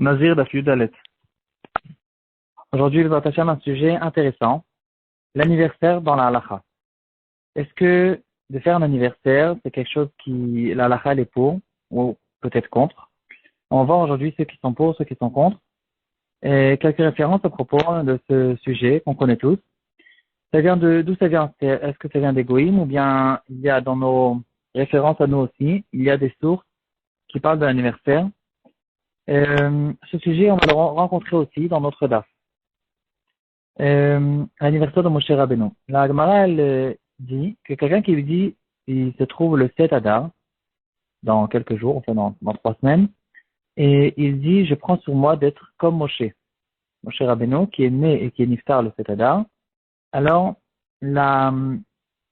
Nazir Daf Yudalet. Aujourd'hui, il va attacher un sujet intéressant, l'anniversaire dans la halakha. Est-ce que de faire un anniversaire, c'est quelque chose qui, la halakha, elle est pour, ou peut-être contre? On va voir aujourd'hui ceux qui sont pour, ceux qui sont contre, et quelques références à propos de ce sujet qu'on connaît tous. Ça vient d'où ça vient? Est-ce que ça vient des goïms, ou bien il y a dans nos références à nous aussi, il y a des sources qui parlent de l'anniversaire. Ce sujet, on va le rencontrer aussi dans notre daf. L'anniversaire de Moshe Rabbeinu. La Gemara, elle dit que quelqu'un qui lui dit, il se trouve le 7 Adar, dans quelques jours, enfin dans 3 semaines, et il dit, je prends sur moi d'être comme Moshe Rabbeinu, qui est né et qui est niftar le 7 Adar. Alors, la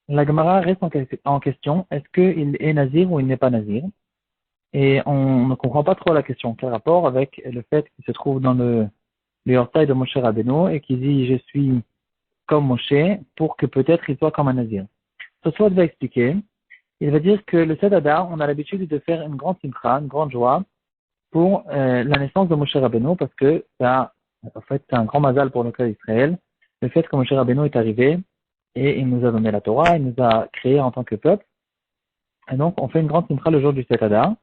Gemara reste en question, est-ce qu'il est nazir ou il n'est pas nazir? Et on ne comprend pas trop la question. Quel rapport avec le fait qu'il se trouve dans le yortaï de Moshe Rabbeinu et qui dit je suis comme Moshe pour que peut-être il soit comme un nazir. Tosfot va expliquer. Il va dire que le 7 Adar, on a l'habitude de faire une grande simcha, une grande joie pour la naissance de Moshe Rabbeinu parce que ça, en fait, c'est un grand mazal pour le cas d'Israël. Le fait que Moshe Rabbeinu est arrivé et il nous a donné la Torah, il nous a créé en tant que peuple. Et donc, on fait une grande simcha le jour du 7 Adar.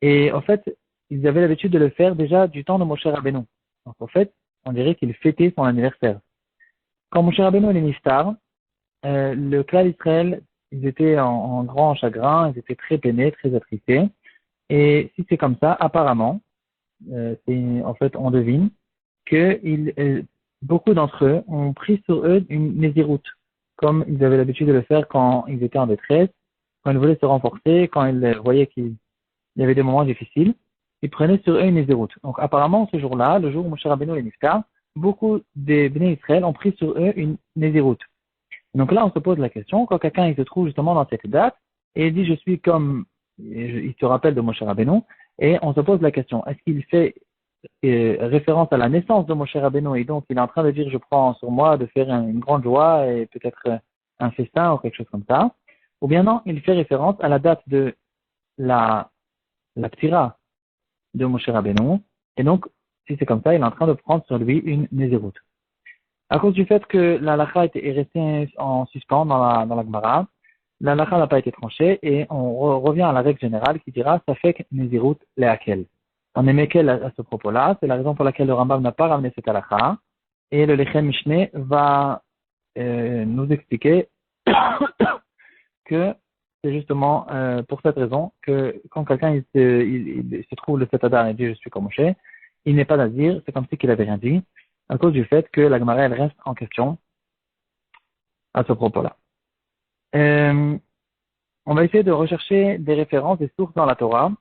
Et en fait, ils avaient l'habitude de le faire déjà du temps de Moshe Rabbeinu. Donc en fait, on dirait qu'il fêtait son anniversaire. Quand Moshe Rabbeinu est niftar, le clan d'Israël, ils étaient en grand chagrin, ils étaient très peinés, très attristés. Et si c'est comme ça, apparemment, en fait, on devine que beaucoup d'entre eux ont pris sur eux une nésiroute, comme ils avaient l'habitude de le faire quand ils étaient en détresse, quand ils voulaient se renforcer, quand ils voyaient qu'il y avait des moments difficiles, ils prenaient sur eux une nésiroute. Donc apparemment, ce jour-là, le jour où Moshe Rabbeinu est niftar, beaucoup des Bnei Israël ont pris sur eux une nésiroute. Donc là, on se pose la question, quand quelqu'un il se trouve justement dans cette date, et il dit je suis comme, il se rappelle de Moshe Rabbeinu, et on se pose la question, est-ce qu'il fait référence à la naissance de Moshe Rabbeinu, et donc il est en train de dire je prends sur moi de faire une grande joie, et peut-être un festin ou quelque chose comme ça, ou bien non, il fait référence à la date de la ptira de Moshe Rabbeinu, et donc, si c'est comme ça, il est en train de prendre sur lui une nésiroute. À cause du fait que la halakha est restée en suspens dans la Gemara, la halakha n'a pas été tranchée, et on revient à la règle générale qui dira ça fait que nésiroute lehakel. On est mekel à ce propos-là, c'est la raison pour laquelle le Rambam n'a pas ramené cette halakha, et le Lechem Mishneh va nous expliquer que c'est justement pour cette raison que quand quelqu'un il se trouve le 7 Adar et dit je suis comme Moshe, il n'est pas nazir, c'est comme si qu'il avait rien dit, à cause du fait que la Gemara elle reste en question à ce propos-là. On va essayer de rechercher des références, des sources dans la Torah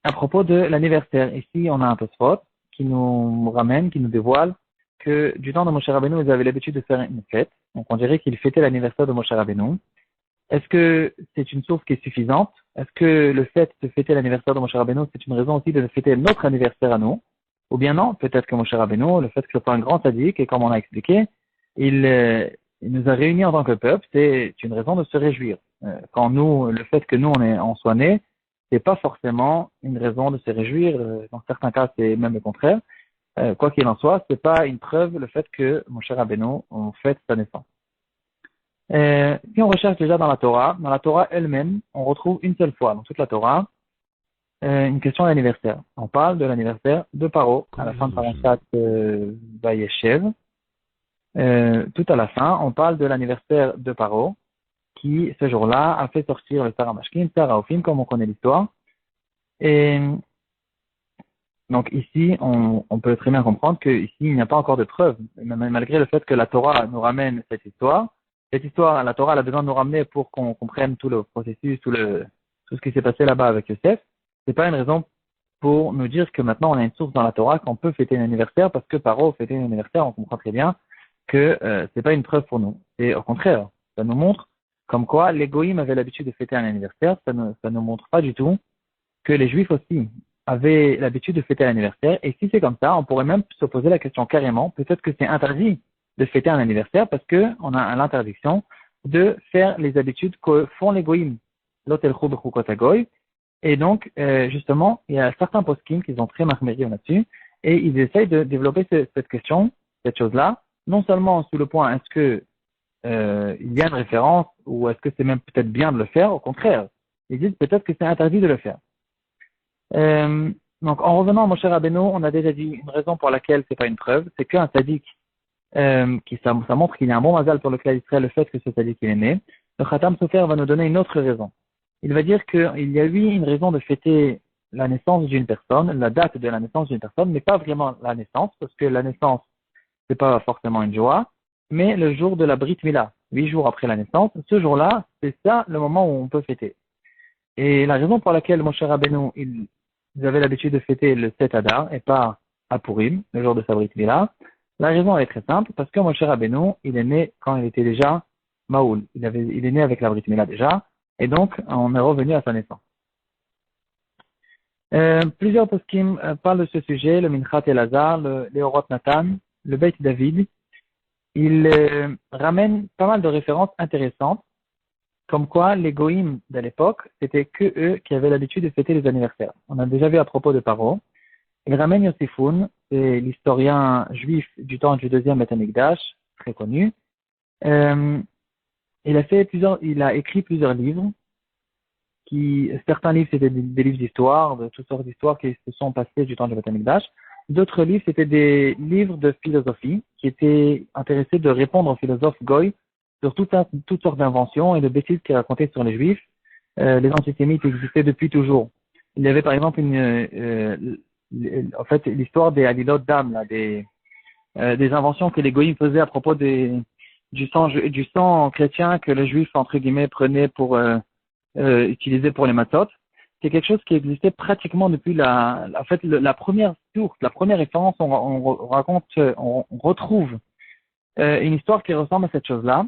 à propos de l'anniversaire. Ici, on a un Tosfot qui nous ramène, qui nous dévoile que du temps de Moshe Rabbeinu, ils avaient l'habitude de faire une fête. Donc, on dirait qu'ils fêtaient l'anniversaire de Moshe Rabbeinu. Est-ce que c'est une source qui est suffisante? Est-ce que le fait de fêter l'anniversaire de Moshe Rabbeinu, c'est une raison aussi de fêter notre anniversaire à nous? Ou bien non, peut-être que Moshe Rabbeinu, le fait que ce soit un grand sadique, et comme on a expliqué, il nous a réunis en tant que peuple, c'est une raison de se réjouir. Quand nous, le fait que nous, on soit nés, c'est pas forcément une raison de se réjouir. Dans certains cas, c'est même le contraire. Quoi qu'il en soit, c'est pas une preuve le fait que Moshe Rabbeinu, on fête sa naissance. Si on recherche déjà dans la Torah elle-même, on retrouve une seule fois dans toute la Torah une question d'anniversaire. On parle de l'anniversaire de Paro à la fin de Parashat Vayeshev. Tout à la fin, on parle de l'anniversaire de Paro qui, ce jour-là, a fait sortir le Sarah Mashkin, Sarah Ophim, comme on connaît l'histoire. Et donc ici, on peut très bien comprendre qu'ici, il n'y a pas encore de preuve, malgré le fait que la Torah nous ramène cette histoire. Cette histoire, la Torah elle a besoin de nous ramener pour qu'on comprenne tout le processus, tout ce qui s'est passé là-bas avec Yosef. C'est pas une raison pour nous dire que maintenant on a une source dans la Torah qu'on peut fêter un anniversaire parce que Paro fêtait un anniversaire, on comprend très bien que c'est pas une preuve pour nous. Et au contraire, ça nous montre comme quoi les Goïms avaient l'habitude de fêter un anniversaire. Ça nous montre pas du tout que les Juifs aussi avaient l'habitude de fêter l'anniversaire. Et si c'est comme ça, on pourrait même se poser la question carrément, peut-être que c'est interdit de fêter un anniversaire parce que on a l'interdiction de faire les habitudes que font les goïms. L'otel chou b'chukot hagoy. Et donc, justement, il y a certains poskim qui sont très marmériés là-dessus, et ils essayent de développer cette question, cette chose-là, non seulement sous le point est-ce que il y a une référence ou est-ce que c'est même peut-être bien de le faire, au contraire, ils disent peut-être que c'est interdit de le faire. Euh, donc, en revenant à Moshe Rabbeinu, on a déjà dit une raison pour laquelle c'est pas une preuve, c'est qu'un sadique, ça montre qu'il y a un bon mazal pour le clan d'Israël, le fait que ce sadique il est né. Le Khatam Sofer va nous donner une autre raison. Il va dire qu'il y a eu une raison de fêter la naissance d'une personne, la date de la naissance d'une personne, mais pas vraiment la naissance, parce que la naissance, c'est pas forcément une joie, mais le jour de la Brit Mila, 8 jours après la naissance, ce jour-là, c'est ça le moment où on peut fêter. Et la raison pour laquelle Moshe Rabbeinu, ils avaient l'habitude de fêter le 7 Adar et pas à Purim, le jour de sa Brit Mila, la raison est très simple, parce que Moshe Rabbeinu, il est né quand il était déjà Maoul. Il est né avec la Brit Mila déjà, et donc on est revenu à sa naissance. Plusieurs poskim parlent de ce sujet, le Minchat Elazar, le Leorot Nathan, le Beit David. Ils ramènent pas mal de références intéressantes, comme quoi les goïms de l'époque, c'était que eux qui avaient l'habitude de fêter les anniversaires. On a déjà vu à propos de Paro. Il ramène Yossifoun, c'est l'historien juif du temps du deuxième Beth Amikdash, très connu. Euh, il a écrit plusieurs livres, certains livres c'était des livres d'histoire, de toutes sortes d'histoires qui se sont passées du temps du Beth Amikdash. D'autres livres c'était des livres de philosophie qui étaient intéressés de répondre aux philosophes goy sur toutes sortes d'inventions et de bêtises qu'ils racontaient sur les juifs. Les antisémites existaient depuis toujours. Il y avait par exemple en fait l'histoire des Halilot d'âme, là, des inventions que les goyim faisaient à propos du sang chrétien que les juifs entre guillemets prenaient pour utiliser pour les matzot. C'est quelque chose qui existait pratiquement depuis la première source, la première référence. On retrouve une histoire qui ressemble à cette chose-là.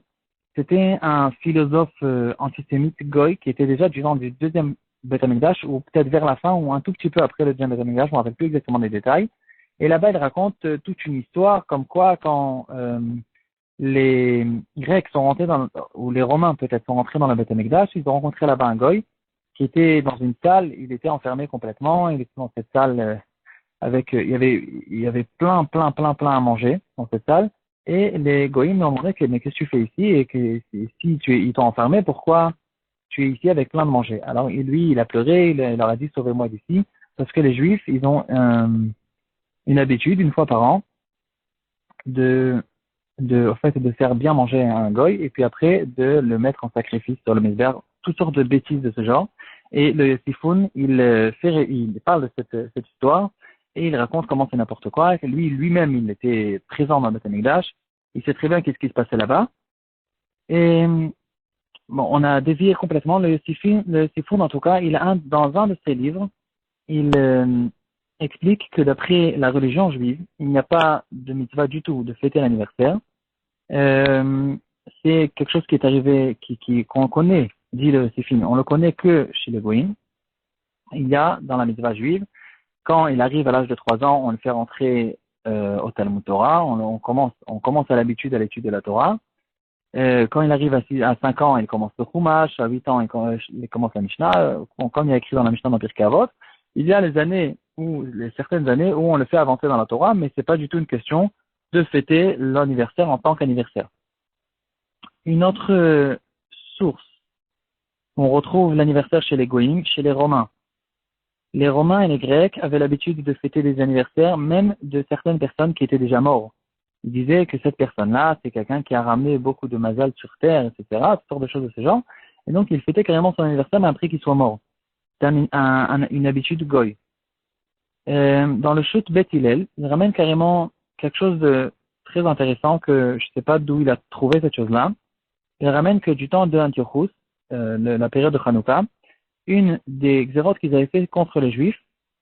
C'était un philosophe antisémite goy qui était déjà du temps du deuxième Beth Amikdash, ou peut-être vers la fin, ou un tout petit peu après le deuxième Beth Amikdash, je ne me rappelle plus exactement des détails. Et là-bas, il raconte toute une histoire comme quoi quand les Grecs sont rentrés ou les Romains peut-être sont rentrés dans le Beth Amikdash, ils ont rencontré là-bas un goy qui était dans une salle, il était enfermé complètement, il était dans cette salle il y avait plein à manger dans cette salle. Et les goïms lui ont demandé mais qu'est-ce que tu fais ici et que si ils t'ont enfermé, pourquoi tu es ici avec plein de manger? Alors lui, il a pleuré, il leur a dit sauvez-moi d'ici, parce que les juifs, ils ont une habitude, une fois par an, en fait, de faire bien manger un goy et puis après de le mettre en sacrifice sur le misber, toutes sortes de bêtises de ce genre. Et le Sifoun, il parle de cette histoire et il raconte comment c'est n'importe quoi. Et lui-même, il était présent dans le Beth Amikdash. Il sait très bien qu'est-ce qui se passait là-bas. Et bon, on a dévié complètement. Le Sifoun, en tout cas, dans un de ses livres, il explique que d'après la religion juive, il n'y a pas de mitzvah du tout de fêter l'anniversaire. Euh, c'est quelque chose qui est arrivé, qu'on connaît, dit le Sifin, on le connaît que chez les Goïms. Il y a dans la mitzvah juive, quand il arrive à l'âge de 3 ans, on le fait rentrer au Talmud Torah, on commence à l'habitude à l'étude de la Torah. Quand il arrive à 5 ans, il commence le Chumash, à 8 ans, il commence la Mishnah, comme il y a écrit dans la Mishnah dans Pirkei Avot. Il y a certaines années où on le fait avancer dans la Torah, mais c'est pas du tout une question de fêter l'anniversaire en tant qu'anniversaire. Une autre source, on retrouve l'anniversaire chez les Goïms, chez les Romains. Les Romains et les Grecs avaient l'habitude de fêter des anniversaires, même de certaines personnes qui étaient déjà mortes. Ils disaient que cette personne-là, c'est quelqu'un qui a ramené beaucoup de mazal sur terre, etc., toutes sortes de choses de ce genre. Et donc, il fêtait carrément son anniversaire, mais après qu'il soit mort. C'est une habitude goy. Dans le chute Beth Hillel, il ramène carrément quelque chose de très intéressant que je ne sais pas d'où il a trouvé cette chose-là. Il ramène que du temps de Antiochus, la période de Hanouka, une des xérotes qu'ils avaient fait contre les Juifs,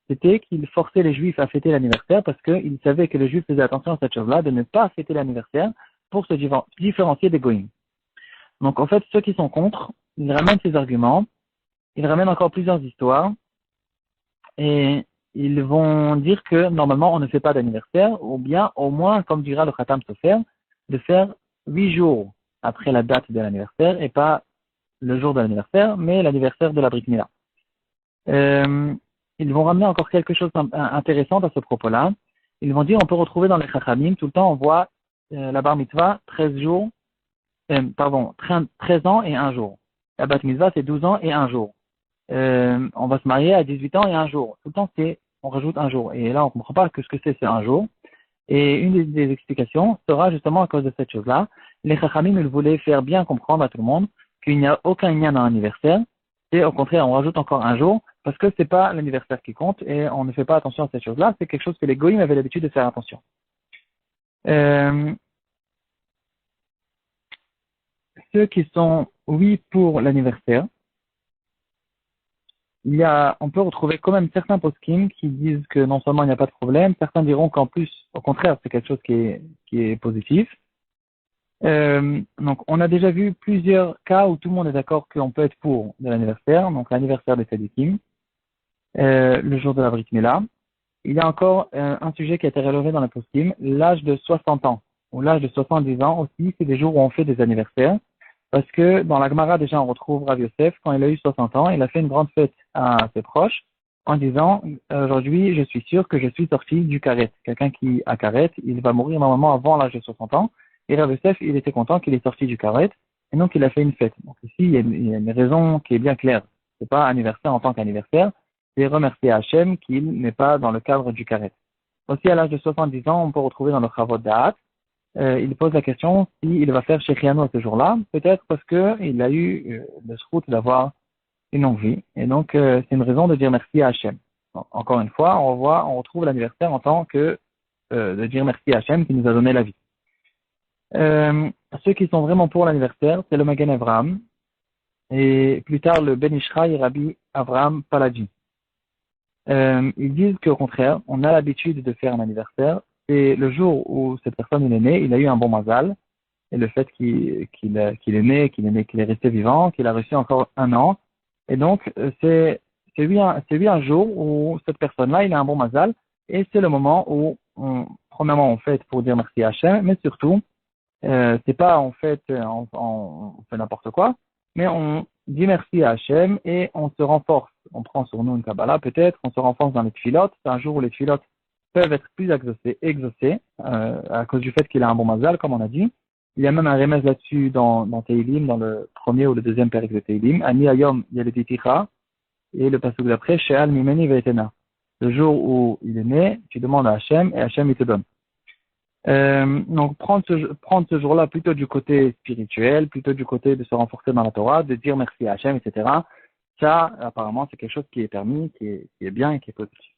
c'était qu'ils forçaient les Juifs à fêter l'anniversaire parce qu'ils savaient que les Juifs faisaient attention à cette chose-là, de ne pas fêter l'anniversaire pour se différencier des Goïms. Donc en fait, ceux qui sont contre, ils ramènent ces arguments, ils ramènent encore plusieurs histoires, et ils vont dire que normalement on ne fait pas d'anniversaire, ou bien au moins, comme dira le Khatam Sofer, de faire 8 jours après la date de l'anniversaire, et pas le jour de l'anniversaire, mais l'anniversaire de la Brit Mila. Euh, Ils vont ramener encore quelque chose d'intéressant à ce propos-là. Ils vont dire, on peut retrouver dans les Chachamim, tout le temps, on voit la bar mitzvah 13 jours, 13 ans et un jour. La bat mitzvah, c'est 12 ans et un jour. On va se marier à 18 ans et un jour. Tout le temps, on rajoute un jour. Et là, on ne comprend pas que ce que c'est un jour. Et une des explications sera justement à cause de cette chose-là. Les Chachamim, ils voulaient faire bien comprendre à tout le monde qu'il n'y a aucun lien dans l'anniversaire. Et au contraire, on rajoute encore un jour parce que c'est pas l'anniversaire qui compte et on ne fait pas attention à cette chose-là. C'est quelque chose que les goïms avaient l'habitude de faire attention. Euh, Ceux qui sont oui pour l'anniversaire, on peut retrouver quand même certains poskim qui disent que non seulement il n'y a pas de problème, certains diront qu'en plus, au contraire, c'est quelque chose qui est positif. Donc, on a déjà vu plusieurs cas où tout le monde est d'accord qu'on peut être pour de l'anniversaire, donc l'anniversaire des Tzadikim, le jour de la Brit Mila. Il y a encore un sujet qui a été relevé dans la poskim, l'âge de 60 ans ou l'âge de 70 ans aussi, c'est des jours où on fait des anniversaires. Parce que dans la Gemara, déjà, on retrouve Rav Yosef, quand il a eu 60 ans, il a fait une grande fête à ses proches en disant, aujourd'hui, je suis sûr que je suis sorti du karet. Quelqu'un qui a karet, il va mourir normalement avant l'âge de 60 ans. Et Rav Yosef, il était content qu'il est sorti du karet. Et donc, il a fait une fête. Donc, ici, il y a une raison qui est bien claire. C'est pas anniversaire en tant qu'anniversaire. C'est remercier Hachem qu'il n'est pas dans le cadre du karet. Aussi, à l'âge de 70 ans, on peut retrouver dans le Chavot Da'at, il pose la question s'il va faire Shechianu ce jour-là, peut-être parce qu'il a eu le srout d'avoir une longue vie. Et donc, c'est une raison de dire merci à Hachem. Encore une fois, on retrouve l'anniversaire en tant que de dire merci à Hachem qui nous a donné la vie. Ceux qui sont vraiment pour l'anniversaire, c'est le Magen Avraham et plus tard le Ben Ishraï Rabbi Avraham Paladji. Ils disent qu'au contraire, on a l'habitude de faire un anniversaire. C'est le jour où cette personne est née, il a eu un bon mazal, et le fait qu'il est né, qu'il est resté vivant, qu'il a reçu encore un an. Et donc, c'est lui un jour où cette personne-là, il a un bon mazal, et c'est le moment où, premièrement, on fête pour dire merci à Hachem, mais surtout, c'est pas en fait, on fait n'importe quoi, mais on dit merci à Hachem et on se renforce. On prend sur nous une Kabbalah peut-être, on se renforce dans les tfilotes. C'est un jour où les tfilotes peuvent être plus exaucés à cause du fait qu'il a un bon mazal, comme on a dit. Il y a même un remède là-dessus dans Teilim, dans le premier ou le deuxième période de Teilim. Ani Ayom Yaliditicha, et le passage d'après, She'al Mimeni Ve'etena. Le jour où il est né, tu demandes à Hachem et Hachem il te donne. Donc prendre ce jour-là plutôt du côté spirituel, plutôt du côté de se renforcer dans la Torah, de dire merci à Hachem, etc. Ça, apparemment, c'est quelque chose qui est permis, qui est bien et qui est positif.